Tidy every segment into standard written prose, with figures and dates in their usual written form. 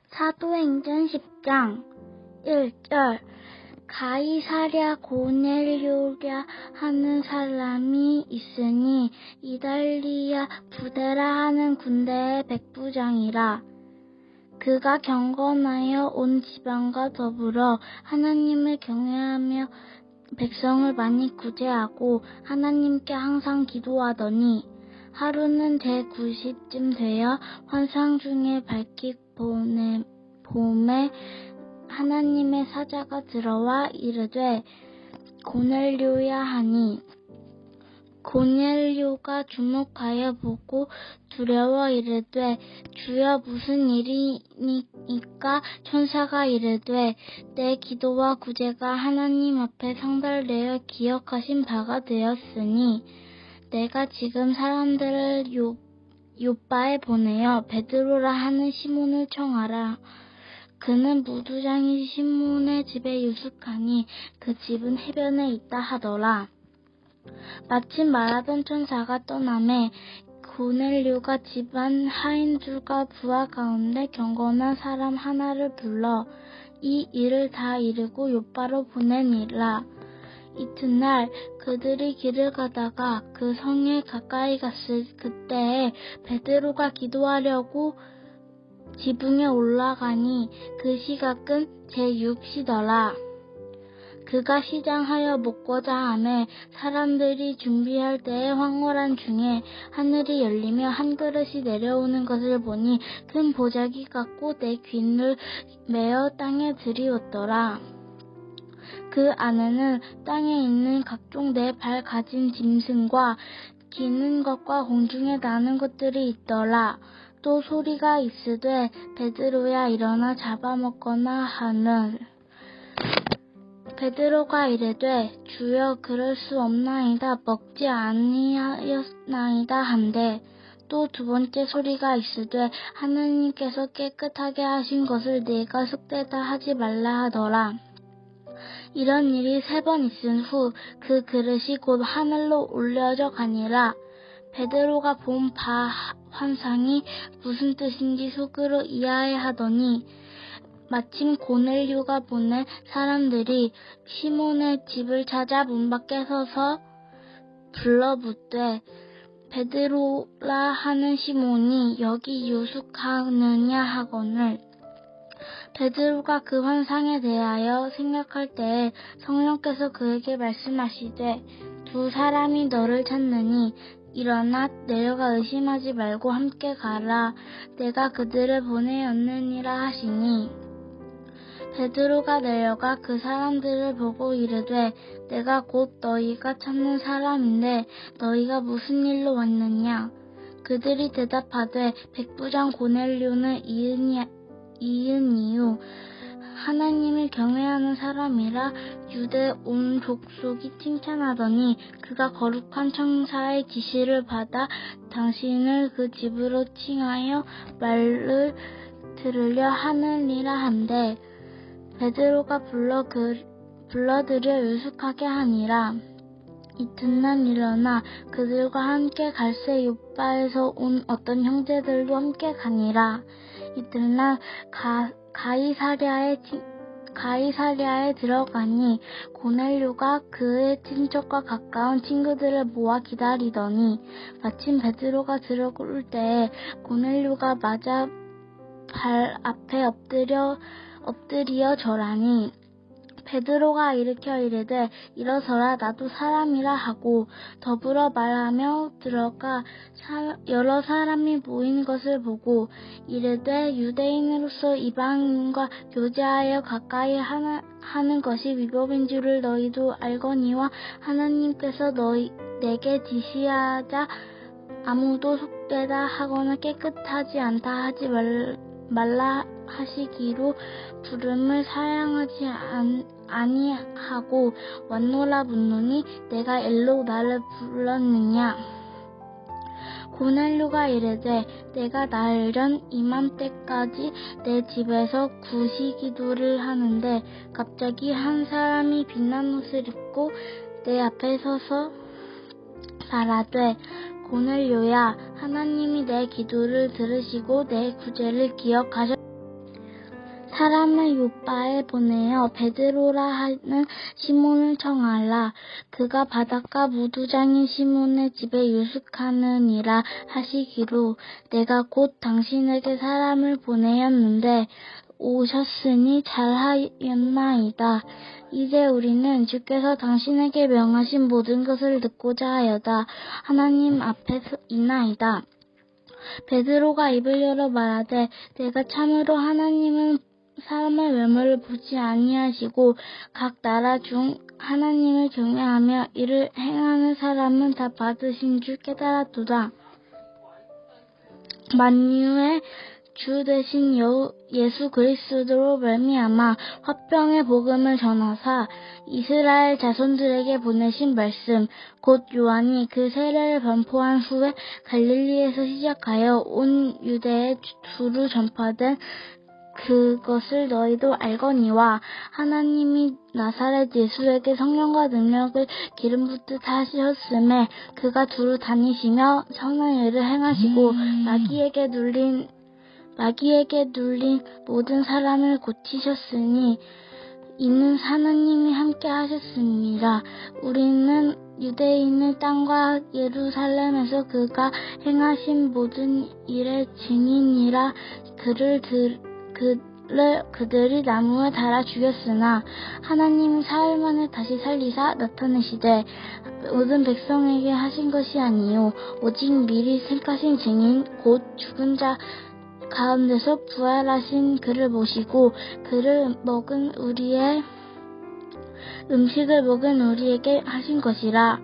사도행전 10장 1절 가이사랴 고넬료랴 하는 사람이 있으니 이달리아 부대라 하는 군대의 백부장이라. 그가 경건하여 온 지방과 더불어 하나님을 경외하며 백성을 많이 구제하고 하나님께 항상 기도하더니 하루는 제9시쯤 되어 환상 중에 밝히 봄에 하나님의 사자가 들어와 이르되 고넬료야 하니 고넬료가 주목하여 보고 두려워 이르되 주여 무슨 일이니까? 천사가 이르되 내 기도와 구제가 하나님 앞에 상달되어 기억하신 바가 되었으니 내가 지금 사람들을 요빠에 보내어 베드로라 하는 시몬을 청하라. 그는 무두장이 시몬의 집에 유숙하니 그 집은 해변에 있다 하더라. 마침 말하던 천사가 떠나매 고넬료가 집안 하인들과 부하 가운데 경건한 사람 하나를 불러 이 일을 다 이루고 요빠로 보내니라. 이튿날 그들이 길을 가다가 그 성에 가까이 갔을 그때에 베드로가 기도하려고 지붕에 올라가니 그 시각은 제6시더라. 그가 시장하여 먹고자 하매 사람들이 준비할 때에 황홀한 중에 하늘이 열리며 한 그릇이 내려오는 것을 보니 큰 보자기 같고 내 귓을 메어 땅에 들이웠더라. 그 안에는 땅에 있는 각종 네 발 가진 짐승과 기는 것과 공중에 나는 것들이 있더라. 또 소리가 있으되 베드로야 일어나 잡아먹거나 하는. 베드로가 이르되 주여 그럴 수 없나이다 먹지 아니하였나이다 한데 또 두 번째 소리가 있으되 하나님께서 깨끗하게 하신 것을 네가 쑥되다 하지 말라 하더라. 이런 일이 3번 있은 후 그 그릇이 곧 하늘로 올려져 가니라. 베드로가 본 바 환상이 무슨 뜻인지 속으로 이해하더니 마침 고넬료가 보낸 사람들이 시몬의 집을 찾아 문 밖에 서서 불러 묻되 베드로라 하는 시몬이 여기 유숙하느냐 하거늘. 베드로가 그 환상에 대하여 생각할 때에 성령께서 그에게 말씀하시되 두 사람이 너를 찾느니 일어나 내려가 의심하지 말고 함께 가라. 내가 그들을 보내었느니라 하시니 베드로가 내려가 그 사람들을 보고 이르되 내가 곧 너희가 찾는 사람인데 너희가 무슨 일로 왔느냐? 그들이 대답하되 백부장 고넬료는 이은 이유 하나님을 경외하는 사람이라 유대 온 족속이 칭찬하더니 그가 거룩한 천사의 지시를 받아 당신을 그 집으로 칭하여 말을 들으려 하느니라 한데 베드로가 불러들여 유숙하게 하니라. 이튿날 일어나 그들과 함께 갈새 요빠에서 온 어떤 형제들도 함께 가니라. 이튿날 가이사랴에 들어가니 고넬료가 그의 친척과 가까운 친구들을 모아 기다리더니 마침 베드로가 들어올 때에 고넬료가 맞아 발 앞에 엎드려 절하니 베드로가 일으켜 이르되 일어서라 나도 사람이라 하고 더불어 말하며 들어가 여러 사람이 모인 것을 보고 이르되 유대인으로서 이방인과 교제하여 가까이 하는 것이 위법인 줄을 너희도 알거니와 하나님께서 내게 지시하자 아무도 속되다 하거나 깨끗하지 않다 하지 말라 하시기로 부름을 사양하지 아니하고 왔노라 묻노니 내가 일로 나를 불렀느냐? 고넬료가 이르되 내가 나흘 이맘때까지 내 집에서 구시기도를 하는데 갑자기 한 사람이 빛난 옷을 입고 내 앞에 서서 말하되 고넬료야 하나님이 내 기도를 들으시고 내 구제를 기억하셨 사람을 요빠에 보내어 베드로라 하는 시몬을 청하라. 그가 바닷가 무두장인 시몬의 집에 유숙하느니라 하시기로 내가 곧 당신에게 사람을 보내었는데 오셨으니 잘하였나이다. 이제 우리는 주께서 당신에게 명하신 모든 것을 듣고자 하여다. 하나님 앞에 있나이다. 베드로가 입을 열어 말하되 내가 참으로 하나님은 사람의 외모를 보지 아니하시고 각 나라 중 하나님을 경외하며 이를 행하는 사람은 다 받으신 줄 깨달았도다. 만유의 주 되신 예수 그리스도로 말미암아 화평의 복음을 전하사 이스라엘 자손들에게 보내신 말씀 곧 요한이 그 세례를 선포한 후에 갈릴리에서 시작하여 온 유대에 두루 전파된 그것을 너희도 알거니와 하나님이 나사렛 예수에게 성령과 능력을 기름 붓듯 하셨음에 그가 두루 다니시며 선한 일을 행하시고 마귀에게 눌린 모든 사람을 고치셨으니 이는 하나님이 함께 하셨습니다. 우리는 유대인의 땅과 예루살렘에서 그가 행하신 모든 일의 증인이라 그들이 나무에 달아 죽였으나 하나님이 사흘 만에 다시 살리사 나타내시되 모든 백성에게 하신 것이 아니요 오직 미리 생각하신 증인 곧 죽은 자 가운데서 부활하신 그를 모시고 음식을 먹은 우리에게 하신 것이라.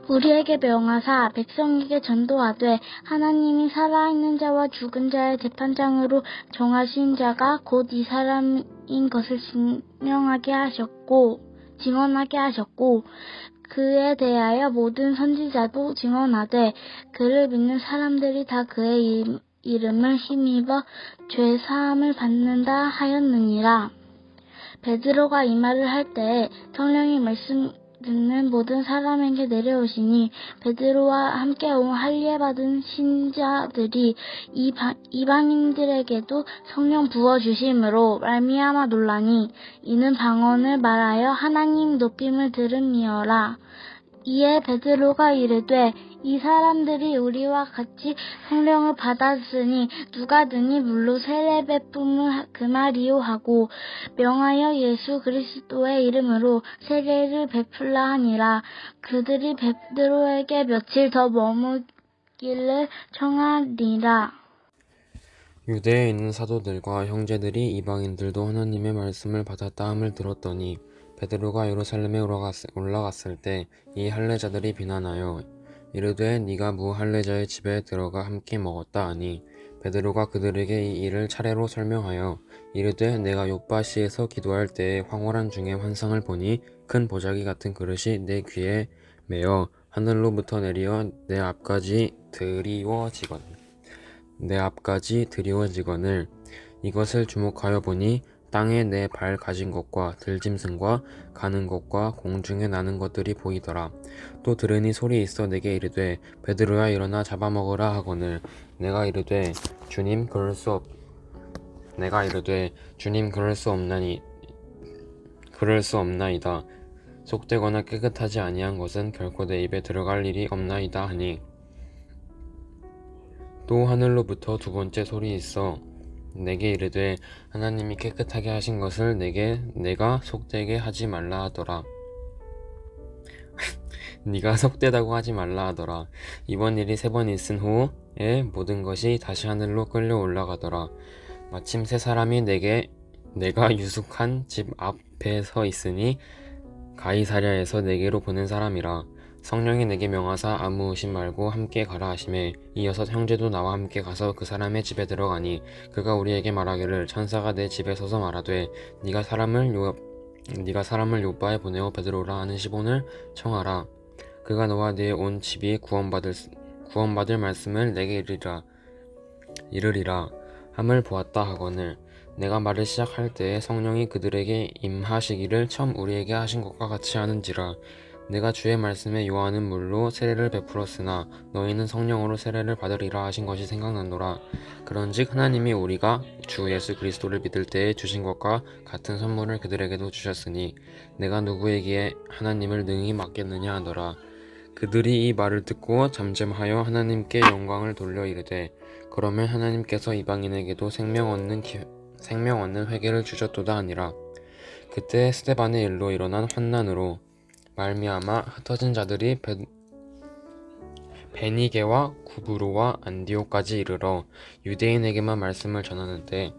우리에게 명하사 백성에게 전도하되 하나님이 살아있는 자와 죽은 자의 재판장으로 정하신 자가 곧 이 사람인 것을 증언하게 하셨고 그에 대하여 모든 선지자도 증언하되 그를 믿는 사람들이 다 그의 이름을 힘입어 죄 사함을 받는다 하였느니라. 베드로가 이 말을 할 때에 성령이 말씀 듣는 모든 사람에게 내려오시니 베드로와 함께 온 할례 받은 신자들이 이방인들에게도 성령 부어 주심으로 말미암아 놀라니 이는 방언을 말하여 하나님 높임을 들음이어라. 이에 베드로가 이르되 이 사람들이 우리와 같이 성령을 받았으니 누가 능히 물로 세례 베품을 금하리요 하고 명하여 예수 그리스도의 이름으로 세례를 베풀라 하니라. 그들이 베드로에게 며칠 더 머무기를 청하니라. 유대에 있는 사도들과 형제들이 이방인들도 하나님의 말씀을 받았다 함을 들었더니 베드로가 예루살렘에 올라갔을 때 이 할례자들이 비난하여 이르되 네가 무할례자의 집에 들어가 함께 먹었다 하니 베드로가 그들에게 이 일을 차례로 설명하여 이르되 내가 요빠시에서 기도할 때에 황홀한 중에 환상을 보니 큰 보자기 같은 그릇이 내 귀에 매어 하늘로부터 내리어 내 앞까지 드리워지거늘 이것을 주목하여 보니 땅에 내 발 가진 것과 들짐승과 가는 것과 공중에 나는 것들이 보이더라. 또 들으니 소리 있어 내게 이르되 베드로야 일어나 잡아먹으라 하거늘 내가 이르되 주님 그럴 수 없나이다. 속되거나 깨끗하지 아니한 것은 결코 내 입에 들어갈 일이 없나이다 하니 또 하늘로부터 두 번째 소리 있어 내게 이르되 하나님이 깨끗하게 하신 것을 내가 속되게 하지 말라 하더라. 네가 속되다고 하지 말라 하더라. 이번 일이 3번 있은 후에 모든 것이 다시 하늘로 끌려 올라가더라. 마침 세 사람이 내가 유숙한 집 앞에 서 있으니 가이사랴에서 내게로 보낸 사람이라. 성령이 내게 명하사 아무 의심 말고 함께 가라 하시매 이어서 형제도 나와 함께 가서 그 사람의 집에 들어가니 그가 우리에게 말하기를 천사가 내 집에 서서 말하되 네가 사람을 요빠에 보내어 베드로라 하는 시몬을 청하라. 그가 너와 네 온 집이 구원받을 말씀을 내게 이르리라 함을 보았다 하거늘 내가 말을 시작할 때에 성령이 그들에게 임하시기를 처음 우리에게 하신 것과 같이 하는지라. 내가 주의 말씀에 요한은 물로 세례를 베풀었으나 너희는 성령으로 세례를 받으리라 하신 것이 생각난노라. 그런즉 하나님이 우리가 주 예수 그리스도를 믿을 때에 주신 것과 같은 선물을 그들에게도 주셨으니 내가 누구에게 하나님을 능히 맡겠느냐 하더라. 그들이 이 말을 듣고 잠잠하여 하나님께 영광을 돌려 이르되 그러면 하나님께서 이방인에게도 생명 얻는 회개를 주셨도다 하니라. 그때 스데반의 일로 일어난 환난으로 말미암아 흩어진 자들이 베니게와 구브로와 안디오까지 이르러 유대인에게만 말씀을 전하는데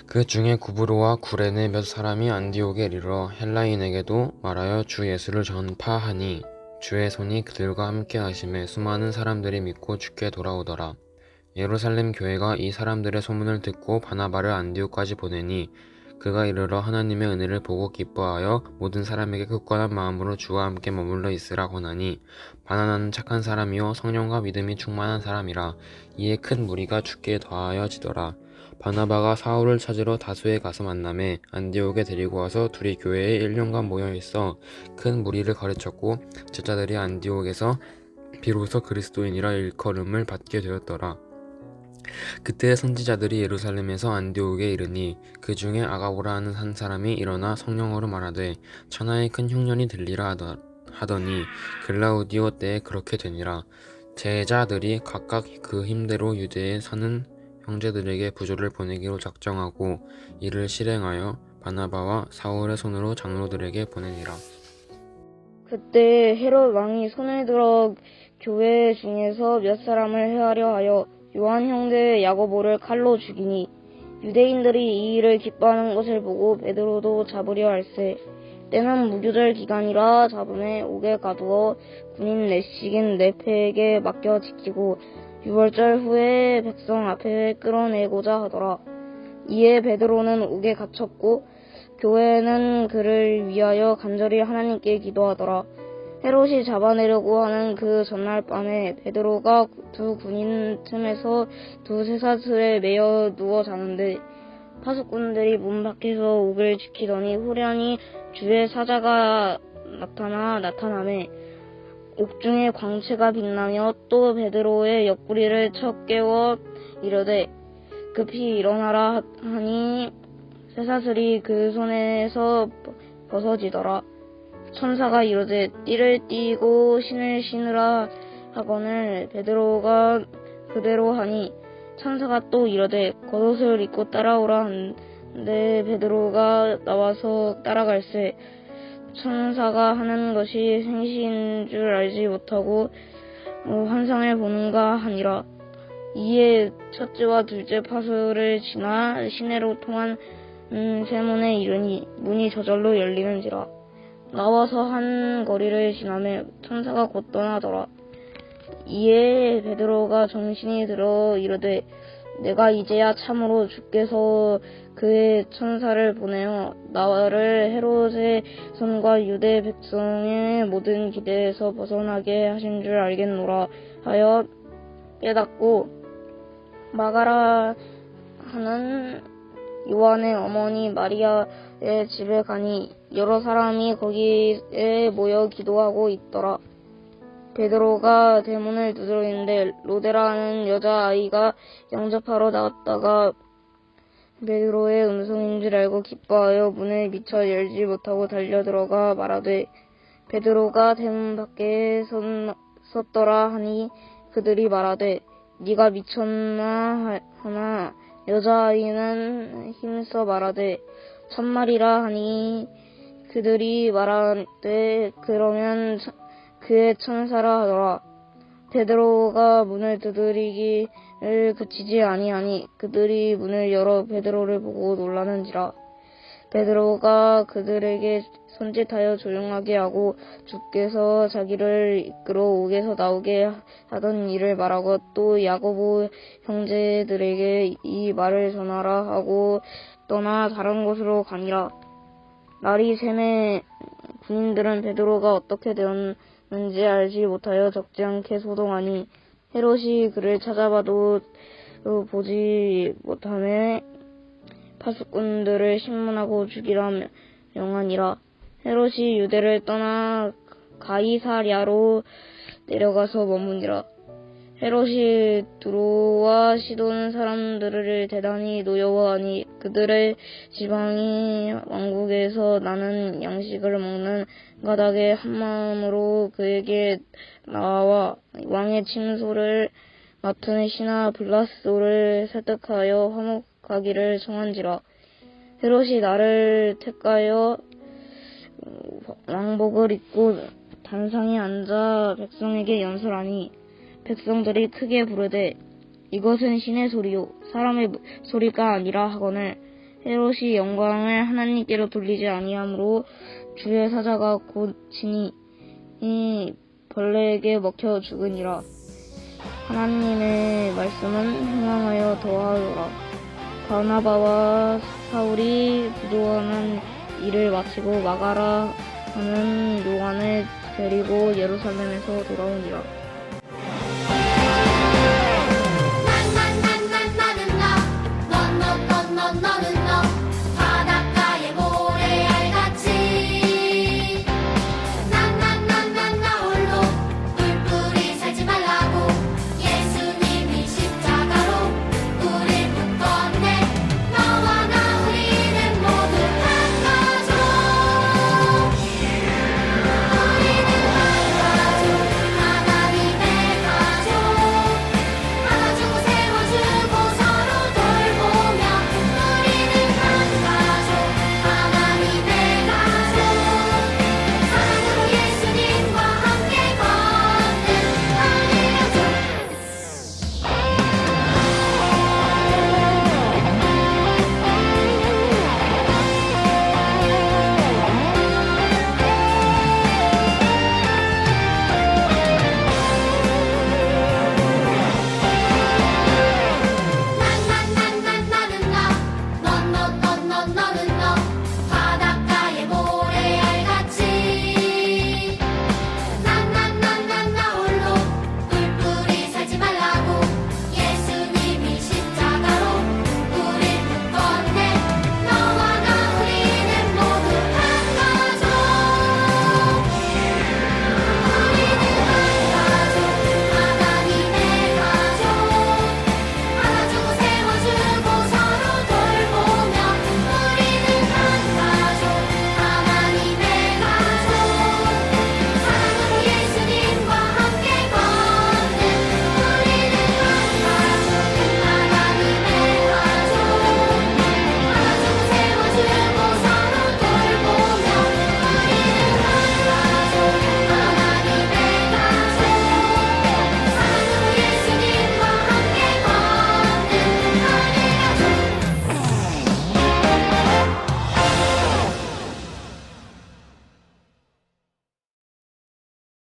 그 중에 구브로와 구레네 몇 사람이 안디옥에 이르러 헬라인에게도 말하여 주 예수를 전파하니 주의 손이 그들과 함께 하심에 수많은 사람들이 믿고 주께 돌아오더라. 예루살렘 교회가 이 사람들의 소문을 듣고 바나바를 안디옥까지 보내니 그가 이르러 하나님의 은혜를 보고 기뻐하여 모든 사람에게 굳건한 마음으로 주와 함께 머물러 있으라 권하니 바나나는 착한 사람이요 성령과 믿음이 충만한 사람이라. 이에 큰 무리가 주께 더하여지더라. 바나바가 사울을 찾으러 다소에 가서 만나매 안디옥에 데리고 와서 둘이 교회에 1년간 모여있어 큰 무리를 가르쳤고 제자들이 안디옥에서 비로소 그리스도인이라 일컬음을 받게 되었더라. 그때 선지자들이 예루살렘에서 안디옥에 이르니 그 중에 아가보라 하는 한 사람이 일어나 성령으로 말하되 천하의 큰 흉년이 들리라 하더니 글라우디오 때에 그렇게 되니라. 제자들이 각각 그 힘대로 유대에 사는 형제들에게 부조를 보내기로 작정하고 이를 실행하여 바나바와 사울의 손으로 장로들에게 보내니라. 그때 헤롯 왕이 손을 들어 교회 중에서 몇 사람을 해하려 하여 요한 형제 야고보를 칼로 죽이니 유대인들이 이 일을 기뻐하는 것을 보고 베드로도 잡으려 할세. 때는 무교절 기간이라 잡음에 옥에 가두어 군인 내식인 네페에게 맡겨 지키고 6월절 후에 백성 앞에 끌어내고자 하더라. 이에 베드로는 옥에 갇혔고 교회는 그를 위하여 간절히 하나님께 기도하더라. 헤롯이 잡아내려고 하는 그 전날 밤에 베드로가 두 군인 틈에서 두 쇠사슬에 매여 누워 자는데 파수꾼들이 문 밖에서 옥을 지키더니 후련히 주의 사자가 나타나매 옥중에 광채가 빛나며 또 베드로의 옆구리를 쳐 깨워 이르되 급히 일어나라 하니 쇠사슬이 그 손에서 벗어지더라. 천사가 이르되 띠를 띠고 신을 신으라 하거늘 베드로가 그대로 하니 천사가 또 이르되 겉옷을 입고 따라오라 한데 베드로가 나와서 따라갈새 천사가 하는 것이 생시인 줄 알지 못하고 환상을 보는가 하니라. 이에 첫째와 둘째 파수를 지나 시내로 통한 세문에 이르니 문이 저절로 열리는지라. 나와서 한 거리를 지나매 천사가 곧 떠나더라. 이에 베드로가 정신이 들어 이르되 내가 이제야 참으로 주께서 그의 천사를 보내어 나를 헤롯의 손과 유대 백성의 모든 기대에서 벗어나게 하신 줄 알겠노라 하여 깨닫고 마가라 하는 요한의 어머니 마리아의 집에 가니 여러 사람이 거기에 모여 기도하고 있더라. 베드로가 대문을 두드렸는데 로데라는 여자아이가 영접하러 나왔다가 베드로의 음성인 줄 알고 기뻐하여 문을 미처 열지 못하고 달려들어가 말하되 베드로가 대문 밖에 섰더라 하니 그들이 말하되 네가 미쳤나 하나 여자아이는 힘써 말하되 참말이라 하니 그들이 말하되 그러면 그의 천사라 하더라. 베드로가 문을 두드리기를 그치지 아니하니 그들이 문을 열어 베드로를 보고 놀라는지라. 베드로가 그들에게 손짓하여 조용하게 하고 주께서 자기를 이끌어 옥에서 나오게 하던 일을 말하고 또 야고보 형제들에게 이 말을 전하라 하고 떠나 다른 곳으로 가니라. 날이 새매 군인들은 베드로가 어떻게 되었는지 알지 못하여 적지 않게 소동하니 헤롯이 그를 찾아봐도 보지 못하매 파수꾼들을 신문하고 죽이라 명하니라. 헤롯이 유대를 떠나 가이사랴로 내려가서 머무니라. 헤롯이 두로와 시돈 사람들을 대단히 노여워하니 그들의 지방이 왕국에서 나는 양식을 먹는 가닥에 한마음으로 그에게 나와 왕의 침소를 맡은 신하 블라스도를 설득하여 화목하기를 청한지라. 헤롯이 나를 택하여 왕복을 입고 단상에 앉아 백성에게 연설하니 백성들이 크게 부르되 이것은 신의 소리요 사람의 소리가 아니라 하거늘 헤롯이 영광을 하나님께로 돌리지 아니하므로 주의 사자가 곧 친히 이 벌레에게 먹혀 죽으니라. 하나님의 말씀은 흥왕하여 더하더라. 바나바와 사울이 부도하는 일을 마치고 마가라 하는 요한을 데리고 예루살렘에서 돌아오니라.